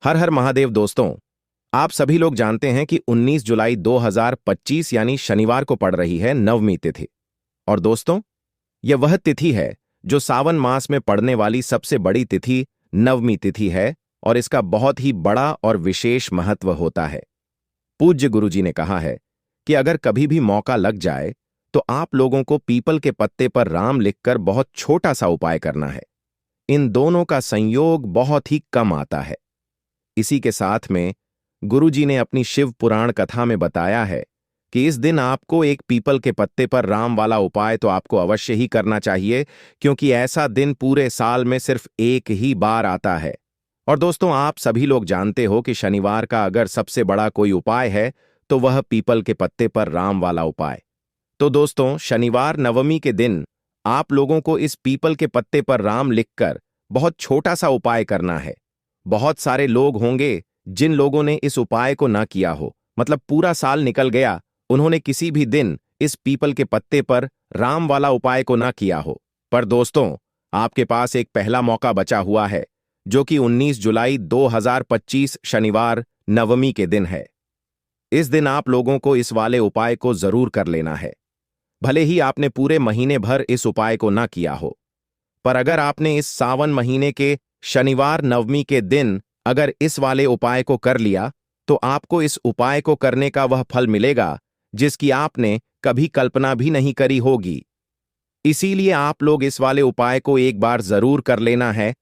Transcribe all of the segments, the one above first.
हर हर महादेव दोस्तों। आप सभी लोग जानते हैं कि 19 जुलाई 2025 यानी शनिवार को पड़ रही है नवमी तिथि। और दोस्तों, यह वह तिथि है जो सावन मास में पड़ने वाली सबसे बड़ी तिथि नवमी तिथि है और इसका बहुत ही बड़ा और विशेष महत्व होता है। पूज्य गुरुजी ने कहा है कि अगर कभी भी मौका लग जाए तो आप लोगों को पीपल के पत्ते पर राम लिखकर बहुत छोटा सा उपाय करना है। इन दोनों का संयोग बहुत ही कम आता है। इसी के साथ में गुरुजी ने अपनी शिव पुराण कथा में बताया है कि इस दिन आपको एक पीपल के पत्ते पर राम वाला उपाय तो आपको अवश्य ही करना चाहिए, क्योंकि ऐसा दिन पूरे साल में सिर्फ एक ही बार आता है। और दोस्तों, आप सभी लोग जानते हो कि शनिवार का अगर सबसे बड़ा कोई उपाय है तो वह पीपल के पत्ते पर राम वाला उपाय। तो दोस्तों, शनिवार नवमी के दिन आप लोगों को इस पीपल के पत्ते पर राम लिखकर बहुत छोटा सा उपाय करना है। बहुत सारे लोग होंगे जिन लोगों ने इस उपाय को ना किया हो, मतलब पूरा साल निकल गया, उन्होंने किसी भी दिन इस पीपल के पत्ते पर राम वाला उपाय को ना किया हो। पर दोस्तों, आपके पास एक पहला मौका बचा हुआ है, जो कि 19 जुलाई 2025 शनिवार नवमी के दिन है। इस दिन आप लोगों को इस वाले उपाय को जरूर कर लेना है। भले ही आपने पूरे महीने भर इस उपाय को ना किया हो, पर अगर आपने इस सावन महीने के शनिवार नवमी के दिन अगर इस वाले उपाय को कर लिया तो आपको इस उपाय को करने का वह फल मिलेगा जिसकी आपने कभी कल्पना भी नहीं करी होगी। इसीलिए आप लोग इस वाले उपाय को एक बार जरूर कर लेना है,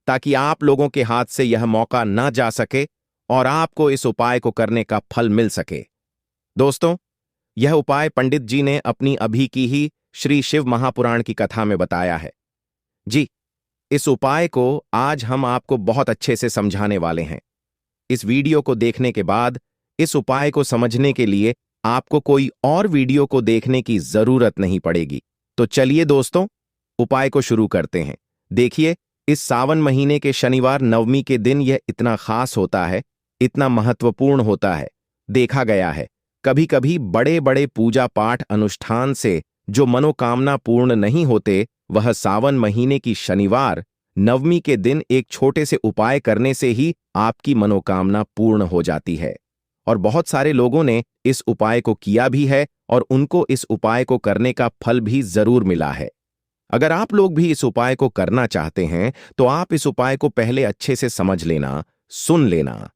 ताकि आप लोगों के हाथ से यह मौका ना जा सके और आपको इस उपाय को करने का फल मिल सके। दोस्तों, यह उपाय पंडित जी ने अपनी अभी की ही श्री शिव महापुराण की कथा में बताया है। जी, इस उपाय को आज हम आपको बहुत अच्छे से समझाने वाले हैं। इस वीडियो को देखने के बाद इस उपाय को समझने के लिए आपको कोई और वीडियो को देखने की जरूरत नहीं पड़ेगी। तो चलिए दोस्तों, उपाय को शुरू करते हैं। देखिए, इस सावन महीने के शनिवार नवमी के दिन यह इतना खास होता है, इतना महत्वपूर्ण होता है। देखा गया है कभी कभी बड़े बड़े पूजा पाठ अनुष्ठान से जो मनोकामना पूर्ण नहीं होते, वह सावन महीने की शनिवार नवमी के दिन एक छोटे से उपाय करने से ही आपकी मनोकामना पूर्ण हो जाती है। और बहुत सारे लोगों ने इस उपाय को किया भी है और उनको इस उपाय को करने का फल भी जरूर मिला है। अगर आप लोग भी इस उपाय को करना चाहते हैं तो आप इस उपाय को पहले अच्छे से समझ लेना, सुन लेना,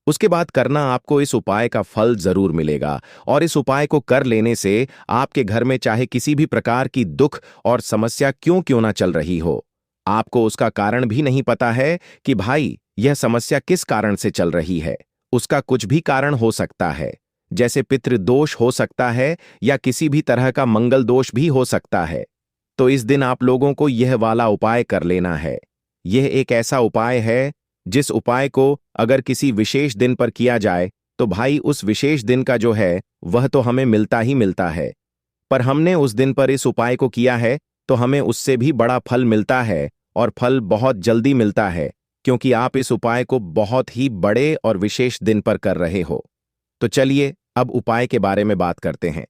उसके बाद करना। आपको इस उपाय का फल जरूर मिलेगा और इस उपाय को कर लेने से आपके घर में चाहे किसी भी प्रकार की दुख और समस्या क्यों ना चल रही हो, आपको उसका कारण भी नहीं पता है कि भाई यह समस्या किस कारण से चल रही है। उसका कुछ भी कारण हो सकता है, जैसे पितृदोष हो सकता है या किसी भी तरह का मंगल दोष भी हो सकता है। तो इस दिन आप लोगों को यह वाला उपाय कर लेना है। यह एक ऐसा उपाय है जिस उपाय को अगर किसी विशेष दिन पर किया जाए तो भाई उस विशेष दिन का जो है वह तो हमें मिलता ही मिलता है, पर हमने उस दिन पर इस उपाय को किया है तो हमें उससे भी बड़ा फल मिलता है, और फल बहुत जल्दी मिलता है, क्योंकि आप इस उपाय को बहुत ही बड़े और विशेष दिन पर कर रहे हो। तो चलिए अब उपाय के बारे में बात करते हैं,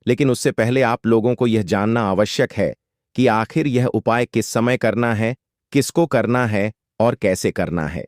लेकिन उससे पहले आप लोगों को यह जानना आवश्यक है कि आखिर यह उपाय किस समय करना है, किसको करना है और कैसे करना है।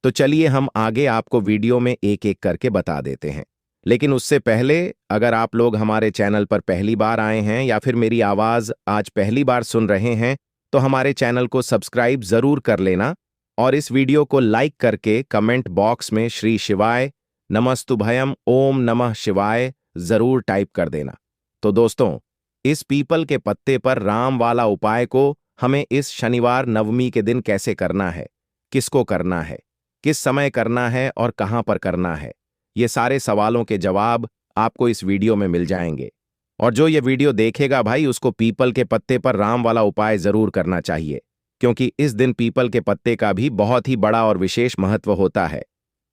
तो चलिए हम आगे आपको वीडियो में एक एक करके बता देते हैं। लेकिन उससे पहले, अगर आप लोग हमारे चैनल पर पहली बार आए हैं या फिर मेरी आवाज आज पहली बार सुन रहे हैं, तो हमारे चैनल को सब्सक्राइब जरूर कर लेना और इस वीडियो को लाइक करके कमेंट बॉक्स में श्री शिवाय नमस्तुभयम ओम नमः शिवाय जरूर टाइप कर देना। तो दोस्तों, इस पीपल के पत्ते पर राम वाला उपाय को हमें इस शनिवार नवमी के दिन कैसे करना है, किसको करना है, किस समय करना है और कहां पर करना है, ये सारे सवालों के जवाब आपको इस वीडियो में मिल जाएंगे। और जो ये वीडियो देखेगा भाई, उसको पीपल के पत्ते पर राम वाला उपाय जरूर करना चाहिए, क्योंकि इस दिन पीपल के पत्ते का भी बहुत ही बड़ा और विशेष महत्व होता है।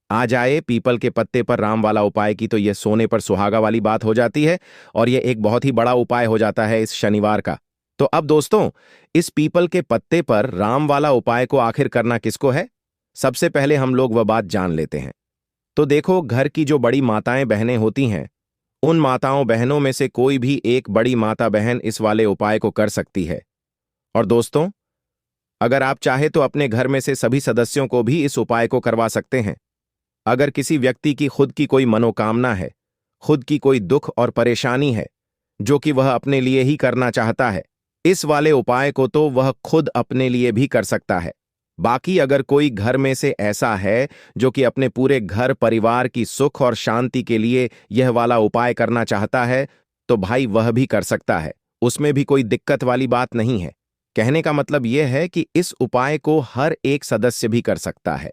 आ जाए पीपल के पत्ते पर राम वाला उपाय की, तो यह सोने पर सुहागा वाली बात हो जाती है और यह एक बहुत ही बड़ा उपाय हो जाता है इस शनिवार का। तो अब दोस्तों, इस पीपल के पत्ते पर राम वाला उपाय को आखिर करना किसको है, सबसे पहले हम लोग वह बात जान लेते हैं। तो देखो, घर की जो बड़ी माताएं बहनें होती हैं, उन माताओं बहनों में से कोई भी एक बड़ी माता बहन इस वाले उपाय को कर सकती है। और दोस्तों, अगर आप चाहे तो अपने घर में से सभी सदस्यों को भी इस उपाय को करवा सकते हैं। अगर किसी व्यक्ति की खुद की कोई मनोकामना है, खुद की कोई दुख और परेशानी है जो कि वह अपने लिए ही करना चाहता है, इस वाले उपाय को तो वह खुद अपने लिए भी कर सकता है। बाकी अगर कोई घर में से ऐसा है जो कि अपने पूरे घर परिवार की सुख और शांति के लिए यह वाला उपाय करना चाहता है, तो भाई वह भी कर सकता है, उसमें भी कोई दिक्कत वाली बात नहीं है। कहने का मतलब यह है कि इस उपाय को हर एक सदस्य भी कर सकता है,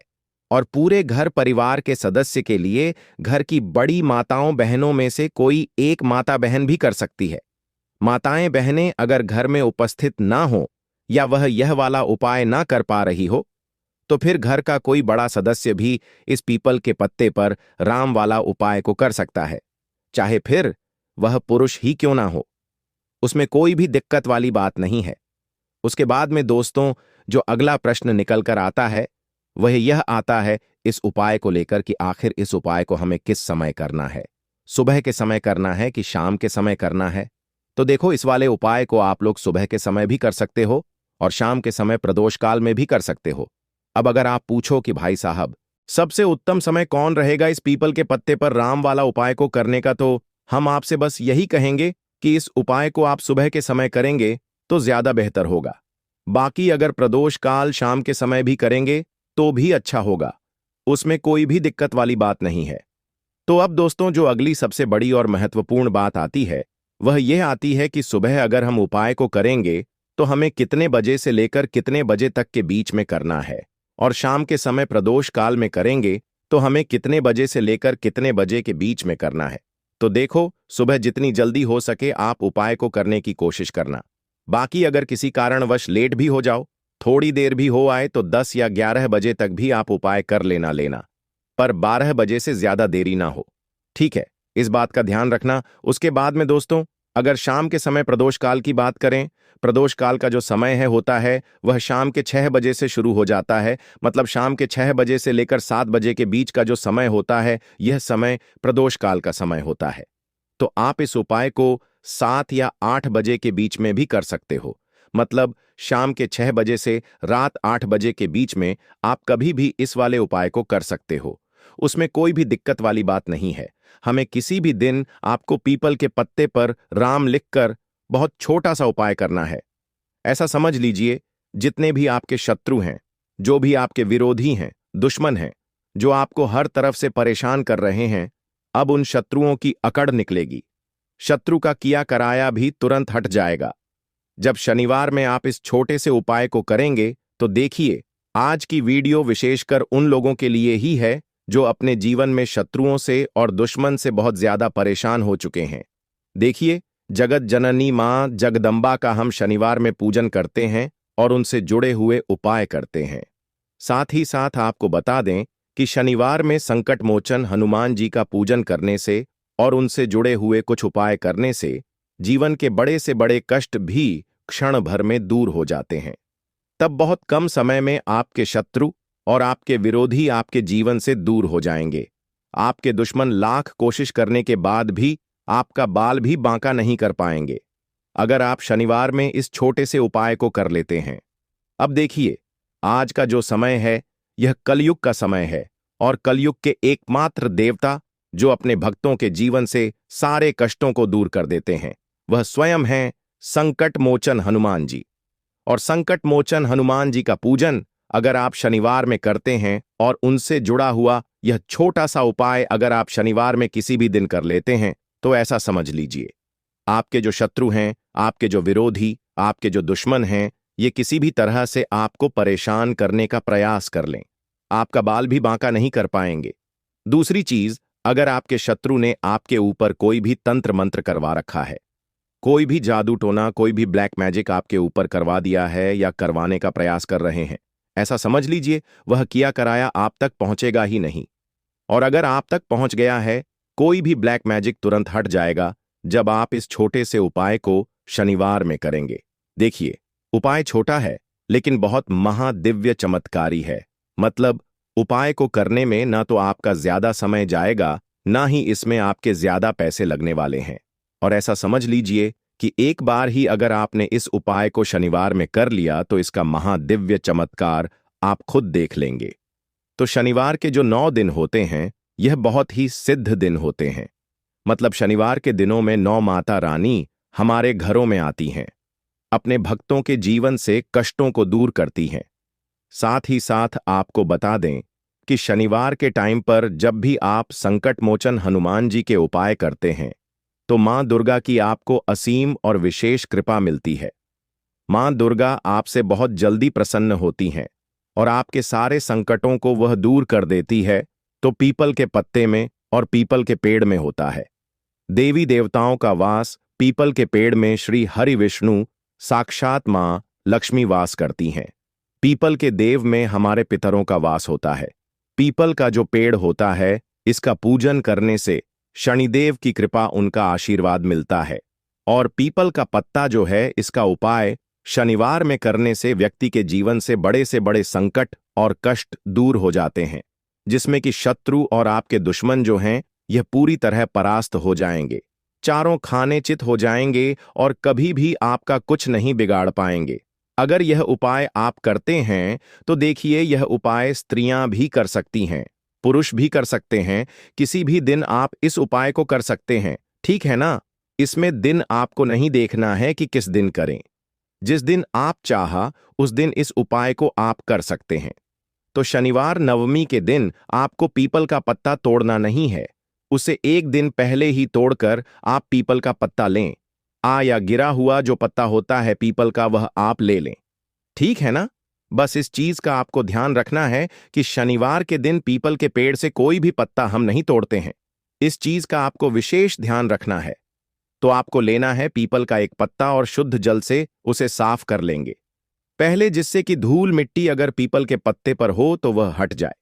और पूरे घर परिवार के सदस्य के लिए घर की बड़ी माताओं बहनों में से कोई एक माता बहन भी कर सकती है। माताएं बहनें अगर घर में उपस्थित ना हो या वह यह वाला उपाय ना कर पा रही हो, तो फिर घर का कोई बड़ा सदस्य भी इस पीपल के पत्ते पर राम वाला उपाय को कर सकता है, चाहे फिर वह पुरुष ही क्यों ना हो। उसमें कोई भी दिक्कत वाली बात नहीं है। उसके बाद में दोस्तों, जो अगला प्रश्न निकल कर आता है वह यह आता है इस उपाय को लेकर कि आखिर इस उपाय को हमें किस समय करना है, सुबह के समय करना है कि शाम के समय करना है। तो देखो, इस वाले उपाय को आप लोग सुबह के समय भी कर सकते हो और शाम के समय प्रदोष काल में भी कर सकते हो। अब अगर आप पूछो कि भाई साहब, सबसे उत्तम समय कौन रहेगा इस पीपल के पत्ते पर राम वाला उपाय को करने का, तो हम आपसे बस यही कहेंगे कि इस उपाय को आप सुबह के समय करेंगे तो ज्यादा बेहतर होगा। बाकी अगर प्रदोष काल शाम के समय भी करेंगे तो भी अच्छा होगा, उसमें कोई भी दिक्कत वाली बात नहीं है। तो अब दोस्तों, जो अगली सबसे बड़ी और महत्वपूर्ण बात आती है वह यह आती है कि सुबह अगर हम उपाय को करेंगे तो हमें कितने बजे से लेकर कितने बजे तक के बीच में करना है, और शाम के समय प्रदोष काल में करेंगे तो हमें कितने बजे से लेकर कितने बजे के बीच में करना है। तो देखो, सुबह जितनी जल्दी हो सके आप उपाय को करने की कोशिश करना। बाकी अगर किसी कारणवश लेट भी हो जाओ, थोड़ी देर भी हो आए, तो 10 या 11 बजे तक भी आप उपाय कर लेना, पर 12 बजे से ज्यादा देरी ना हो। ठीक है, इस बात का ध्यान रखना। उसके बाद में दोस्तों, अगर शाम के समय प्रदोष काल की बात करें, प्रदोष काल का जो समय है होता है वह शाम के 6 बजे से शुरू हो जाता है। मतलब शाम के 6 बजे से लेकर 7 बजे के बीच का जो समय होता है, यह समय प्रदोष काल का समय होता है। तो आप इस उपाय को 7 या 8 बजे के बीच में भी कर सकते हो। मतलब शाम के 6 बजे से रात 8 बजे के बीच में आप कभी भी इस वाले उपाय को कर सकते हो, उसमें कोई भी दिक्कत वाली बात नहीं है। हमें किसी भी दिन आपको पीपल के पत्ते पर राम लिखकर बहुत छोटा सा उपाय करना है। ऐसा समझ लीजिए, जितने भी आपके शत्रु हैं, जो भी आपके विरोधी हैं, दुश्मन हैं, जो आपको हर तरफ से परेशान कर रहे हैं, अब उन शत्रुओं की अकड़ निकलेगी। शत्रु का किया कराया भी तुरंत हट जाएगा। जब शनिवार में आप इस छोटे से उपाय को करेंगे तो देखिए, आज की वीडियो विशेषकर उन लोगों के लिए ही है जो अपने जीवन में शत्रुओं से और दुश्मन से बहुत ज्यादा परेशान हो चुके हैं। देखिए, जगत जननी मां जगदम्बा का हम शनिवार में पूजन करते हैं और उनसे जुड़े हुए उपाय करते हैं। साथ ही साथ आपको बता दें कि शनिवार में संकट मोचन हनुमान जी का पूजन करने से और उनसे जुड़े हुए कुछ उपाय करने से जीवन के बड़े से बड़े कष्ट भी क्षण भर में दूर हो जाते हैं। तब बहुत कम समय में आपके शत्रु और आपके विरोधी आपके जीवन से दूर हो जाएंगे। आपके दुश्मन लाख कोशिश करने के बाद भी आपका बाल भी बांका नहीं कर पाएंगे, अगर आप शनिवार में इस छोटे से उपाय को कर लेते हैं। अब देखिए, आज का जो समय है यह कलयुग का समय है, और कलयुग के एकमात्र देवता जो अपने भक्तों के जीवन से सारे कष्टों को दूर कर देते हैं, वह स्वयं हैं संकट मोचन हनुमान जी। और संकट मोचन हनुमान जी का पूजन अगर आप शनिवार में करते हैं और उनसे जुड़ा हुआ यह छोटा सा उपाय अगर आप शनिवार में किसी भी दिन कर लेते हैं, तो ऐसा समझ लीजिए, आपके जो शत्रु हैं, आपके जो विरोधी, आपके जो दुश्मन हैं, ये किसी भी तरह से आपको परेशान करने का प्रयास कर लें, आपका बाल भी बांका नहीं कर पाएंगे। दूसरी चीज, अगर आपके शत्रु ने आपके ऊपर कोई भी तंत्र मंत्र करवा रखा है, कोई भी जादू टोना, कोई भी ब्लैक मैजिक आपके ऊपर करवा दिया है या करवाने का प्रयास कर रहे हैं, ऐसा समझ लीजिए वह किया कराया आप तक पहुंचेगा ही नहीं। और अगर आप तक पहुंच गया है, कोई भी ब्लैक मैजिक तुरंत हट जाएगा जब आप इस छोटे से उपाय को शनिवार में करेंगे। देखिए, उपाय छोटा है लेकिन बहुत महादिव्य चमत्कारी है। मतलब उपाय को करने में ना तो आपका ज्यादा समय जाएगा, ना ही इसमें आपके ज्यादा पैसे लगने वाले हैं। और ऐसा समझ लीजिए कि एक बार ही अगर आपने इस उपाय को शनिवार में कर लिया तो इसका महादिव्य चमत्कार आप खुद देख लेंगे। तो शनिवार के जो 9 दिन होते हैं यह बहुत ही सिद्ध दिन होते हैं। मतलब शनिवार के दिनों में 9 माता रानी हमारे घरों में आती हैं, अपने भक्तों के जीवन से कष्टों को दूर करती हैं। साथ ही साथ आपको बता दें कि शनिवार के टाइम पर जब भी आप संकट मोचन हनुमान जी के उपाय करते हैं तो मां दुर्गा की आपको असीम और विशेष कृपा मिलती है। मां दुर्गा आपसे बहुत जल्दी प्रसन्न होती हैं और आपके सारे संकटों को वह दूर कर देती है। तो पीपल के पत्ते में और पीपल के पेड़ में होता है। देवी देवताओं का वास पीपल के पेड़ में श्री हरि विष्णु साक्षात मां लक्ष्मी वास करती हैं। पीपल के देव में हमारे पितरों का वास होता है। पीपल का जो पेड़ होता है इसका पूजन करने से शनिदेव की कृपा उनका आशीर्वाद मिलता है। और पीपल का पत्ता जो है इसका उपाय शनिवार में करने से व्यक्ति के जीवन से बड़े संकट और कष्ट दूर हो जाते हैं, जिसमें कि शत्रु और आपके दुश्मन जो हैं यह पूरी तरह परास्त हो जाएंगे, चारों खाने चित हो जाएंगे और कभी भी आपका कुछ नहीं बिगाड़ पाएंगे। अगर यह उपाय आप करते हैं तो देखिए यह उपाय स्त्रियां भी कर सकती हैं, पुरुष भी कर सकते हैं। किसी भी दिन आप इस उपाय को कर सकते हैं, ठीक है ना। इसमें दिन आपको नहीं देखना है कि किस दिन करें, जिस दिन आप चाहा उस दिन इस उपाय को आप कर सकते हैं। तो शनिवार नवमी के दिन आपको पीपल का पत्ता तोड़ना नहीं है, उसे एक दिन पहले ही तोड़कर आप पीपल का पत्ता लें। या गिरा हुआ जो पत्ता होता है पीपल का वह आप ले लें, ठीक है ना। बस इस चीज का आपको ध्यान रखना है कि शनिवार के दिन पीपल के पेड़ से कोई भी पत्ता हम नहीं तोड़ते हैं। इस चीज का आपको विशेष ध्यान रखना है। तो आपको लेना है पीपल का एक पत्ता और शुद्ध जल से उसे साफ कर लेंगे पहले, जिससे कि धूल मिट्टी अगर पीपल के पत्ते पर हो तो वह हट जाए।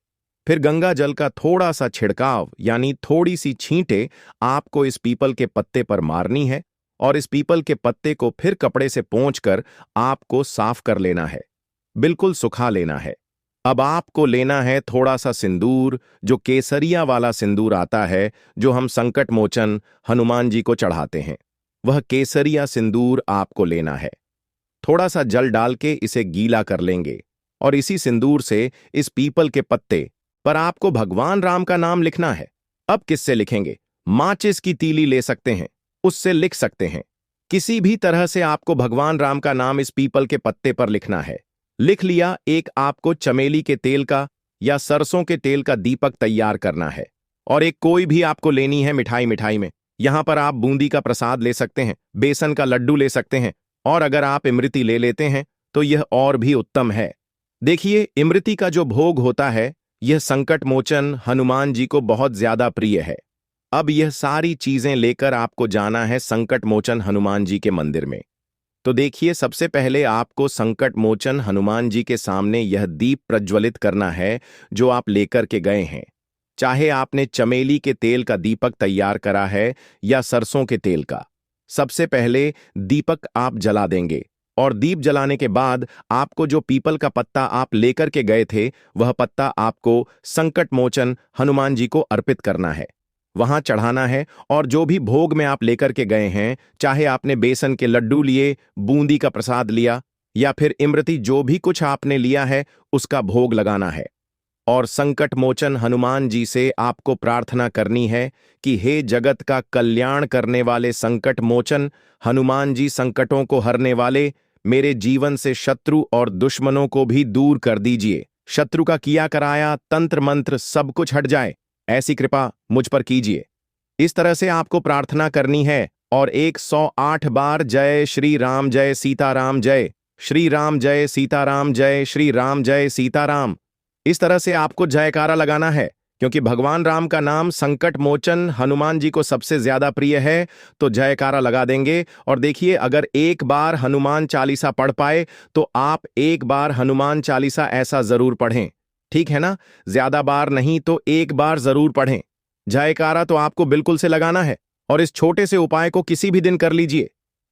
फिर गंगा जल का थोड़ा सा छिड़काव यानी थोड़ी सी छींटे आपको इस पीपल के पत्ते पर मारनी है और इस पीपल के पत्ते को फिर कपड़े से पोंछकर आपको साफ कर लेना है, बिल्कुल सुखा लेना है। अब आपको लेना है थोड़ा सा सिंदूर, जो केसरिया वाला सिंदूर आता है जो हम संकट मोचन हनुमान जी को चढ़ाते हैं, वह केसरिया सिंदूर आपको लेना है। थोड़ा सा जल डाल के इसे गीला कर लेंगे और इसी सिंदूर से इस पीपल के पत्ते पर आपको भगवान राम का नाम लिखना है। अब किससे लिखेंगे? माचिस की तीली ले सकते हैं, उससे लिख सकते हैं। किसी भी तरह से आपको भगवान राम का नाम इस पीपल के पत्ते पर लिखना है। लिख लिया, एक आपको चमेली के तेल का या सरसों के तेल का दीपक तैयार करना है और एक कोई भी आपको लेनी है मिठाई में। यहां पर आप बूंदी का प्रसाद ले सकते हैं, बेसन का लड्डू ले सकते हैं और अगर आप इमरती ले लेते हैं तो यह और भी उत्तम है। देखिए, इमरती का जो भोग होता है यह संकट मोचन हनुमान जी को बहुत ज्यादा प्रिय है। अब यह सारी चीजें लेकर आपको जाना है संकट मोचन हनुमान जी के मंदिर में। तो देखिए, सबसे पहले आपको संकट मोचन हनुमान जी के सामने यह दीप प्रज्वलित करना है जो आप लेकर के गए हैं। चाहे आपने चमेली के तेल का दीपक तैयार करा है या सरसों के तेल का, सबसे पहले दीपक आप जला देंगे और दीप जलाने के बाद आपको जो पीपल का पत्ता आप लेकर के गए थे वह पत्ता आपको संकट मोचन हनुमान जी को अर्पित करना है, वहां चढ़ाना है। और जो भी भोग में आप लेकर के गए हैं, चाहे आपने बेसन के लड्डू लिए, बूंदी का प्रसाद लिया या फिर इमरती, जो भी कुछ आपने लिया है उसका भोग लगाना है। और संकट मोचन हनुमान जी से आपको प्रार्थना करनी है कि हे जगत का कल्याण करने वाले संकट मोचन हनुमान जी, संकटों को हरने वाले, मेरे जीवन से शत्रु और दुश्मनों को भी दूर कर दीजिए। शत्रु का किया कराया तंत्र मंत्र सब कुछ हट जाए, ऐसी कृपा मुझ पर कीजिए। इस तरह से आपको प्रार्थना करनी है और 108 बार जय श्री राम जय सीताराम, जय श्री राम जय सीताराम, जय श्री राम जय सीताराम, इस तरह से आपको जयकारा लगाना है। क्योंकि भगवान राम का नाम संकट मोचन हनुमान जी को सबसे ज्यादा प्रिय है, तो जयकारा लगा देंगे। और देखिए, अगर एक बार हनुमान चालीसा पढ़ पाए तो आप एक बार हनुमान चालीसा ऐसा जरूर पढ़ें, ठीक है ना। ज्यादा बार नहीं तो एक बार जरूर पढ़ें। जयकारा तो आपको बिल्कुल से लगाना है और इस छोटे से उपाय को किसी भी दिन कर लीजिए,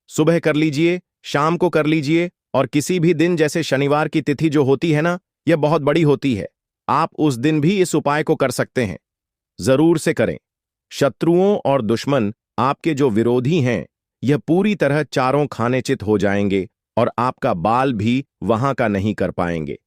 सुबह कर लीजिए, शाम को कर लीजिए और किसी भी दिन, जैसे शनिवार की तिथि जो होती है ना, यह बहुत बड़ी होती है, आप उस दिन भी इस उपाय को कर सकते हैं। जरूर से करें। शत्रुओं और दुश्मन, आपके जो विरोधी हैं, यह पूरी तरह चारों खाने चित हो जाएंगे और आपका बाल भी वहां का नहीं कर पाएंगे।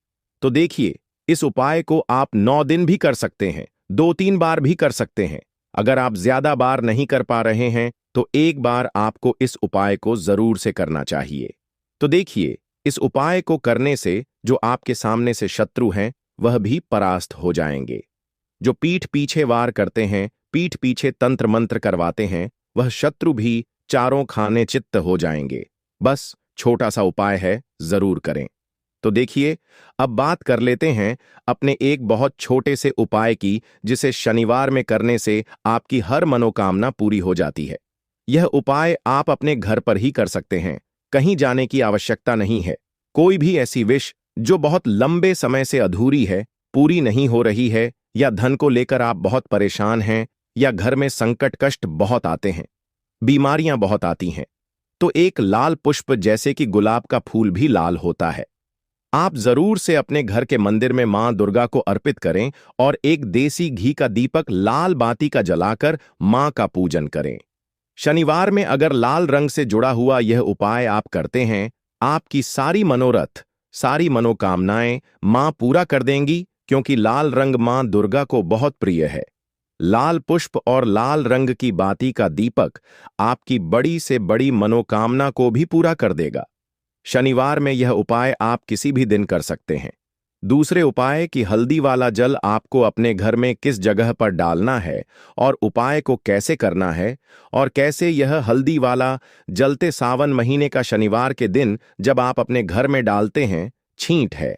तो देखिए, इस उपाय को आप 9 दिन भी कर सकते हैं, 2-3 बार भी कर सकते हैं। अगर आप ज्यादा बार नहीं कर पा रहे हैं तो एक बार आपको इस उपाय को जरूर से करना चाहिए। तो देखिए, इस उपाय को करने से जो आपके सामने से शत्रु हैं वह भी परास्त हो जाएंगे। जो पीठ पीछे वार करते हैं, पीठ पीछे तंत्र मंत्र करवाते हैं, वह शत्रु भी चारों खाने चित्त हो जाएंगे। बस छोटा सा उपाय है, जरूर करें। तो देखिए, अब बात कर लेते हैं अपने एक बहुत छोटे से उपाय की, जिसे शनिवार में करने से आपकी हर मनोकामना पूरी हो जाती है। यह उपाय आप अपने घर पर ही कर सकते हैं, कहीं जाने की आवश्यकता नहीं है। कोई भी ऐसी विश जो बहुत लंबे समय से अधूरी है, पूरी नहीं हो रही है, या धन को लेकर आप बहुत परेशान हैं, या घर में संकट कष्ट बहुत आते हैं, बीमारियां बहुत आती हैं, तो एक लाल पुष्प जैसे कि गुलाब का फूल भी लाल होता है, आप जरूर से अपने घर के मंदिर में मां दुर्गा को अर्पित करें और एक देसी घी का दीपक लाल बाती का जलाकर मां का पूजन करें। शनिवार में अगर लाल रंग से जुड़ा हुआ यह उपाय आप करते हैं, आपकी सारी मनोरथ, सारी मनोकामनाएं मां पूरा कर देंगी, क्योंकि लाल रंग मां दुर्गा को बहुत प्रिय है। लाल पुष्प और लाल रंग की बाती का दीपक आपकी बड़ी से बड़ी मनोकामना को भी पूरा कर देगा। शनिवार में यह उपाय आप किसी भी दिन कर सकते हैं। दूसरे उपाय कि हल्दी वाला जल आपको अपने घर में किस जगह पर डालना है और उपाय को कैसे करना है, और कैसे यह हल्दी वाला जलते सावन महीने का शनिवार के दिन जब आप अपने घर में डालते हैं, छींट है,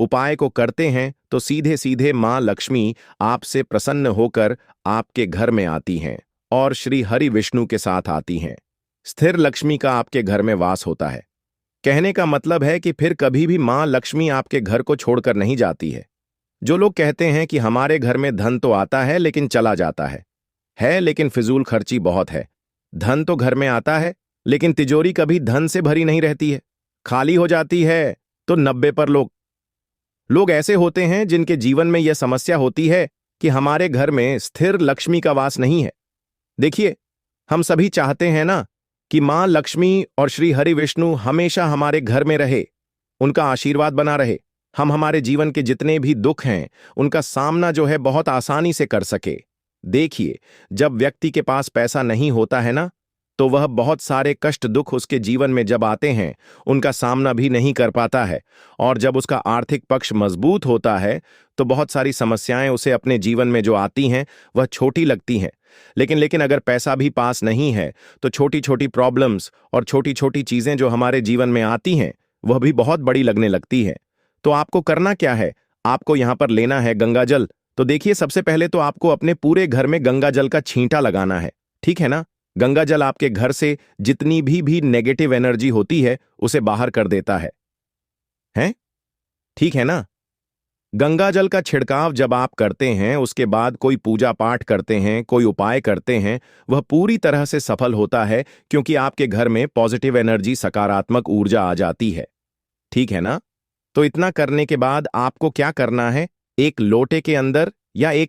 उपाय को करते हैं तो सीधे सीधे मां लक्ष्मी आपसे प्रसन्न होकर आपके घर में आती हैं और श्री हरि विष्णु के साथ आती हैं। स्थिर लक्ष्मी का आपके घर में वास होता है। कहने का मतलब है कि फिर कभी भी मां लक्ष्मी आपके घर को छोड़कर नहीं जाती है। जो लोग कहते हैं कि हमारे घर में धन तो आता है लेकिन चला जाता है लेकिन फिजूल खर्ची बहुत है। धन तो घर में आता है लेकिन तिजोरी कभी धन से भरी नहीं रहती है, खाली हो जाती है। तो 90 पर लोग ऐसे होते हैं जिनके जीवन में यह समस्या होती है कि हमारे घर में स्थिर लक्ष्मी का वास नहीं है। देखिए, हम सभी चाहते हैं ना कि मां लक्ष्मी और श्री हरि विष्णु हमेशा हमारे घर में रहे, उनका आशीर्वाद बना रहे, हम हमारे जीवन के जितने भी दुख हैं उनका सामना जो है बहुत आसानी से कर सके। देखिए, जब व्यक्ति के पास पैसा नहीं होता है ना, तो वह बहुत सारे कष्ट दुख उसके जीवन में जब आते हैं उनका सामना भी नहीं कर पाता है, और जब उसका आर्थिक पक्ष मजबूत होता है तो बहुत सारी समस्याएं उसे अपने जीवन में जो आती हैं वह छोटी लगती हैं। लेकिन अगर पैसा भी पास नहीं है तो छोटी छोटी प्रॉब्लम्स और छोटी छोटी चीजें जो हमारे जीवन में आती हैं वह भी बहुत बड़ी लगने लगती है। तो आपको करना क्या है, आपको यहां पर लेना है गंगा जल। तो देखिए, सबसे पहले तो आपको अपने पूरे घर में गंगा जल का छींटा लगाना है, ठीक है ना। गंगा जल आपके घर से जितनी भी नेगेटिव एनर्जी होती है उसे बाहर कर देता है, हैं? ठीक है ना। गंगा जल का छिड़काव जब आप करते हैं, उसके बाद कोई पूजा पाठ करते हैं, कोई उपाय करते हैं, वह पूरी तरह से सफल होता है, क्योंकि आपके घर में पॉजिटिव एनर्जी, सकारात्मक ऊर्जा आ जाती है, ठीक है ना। तो इतना करने के बाद आपको क्या करना है, एक लोटे के अंदर या एक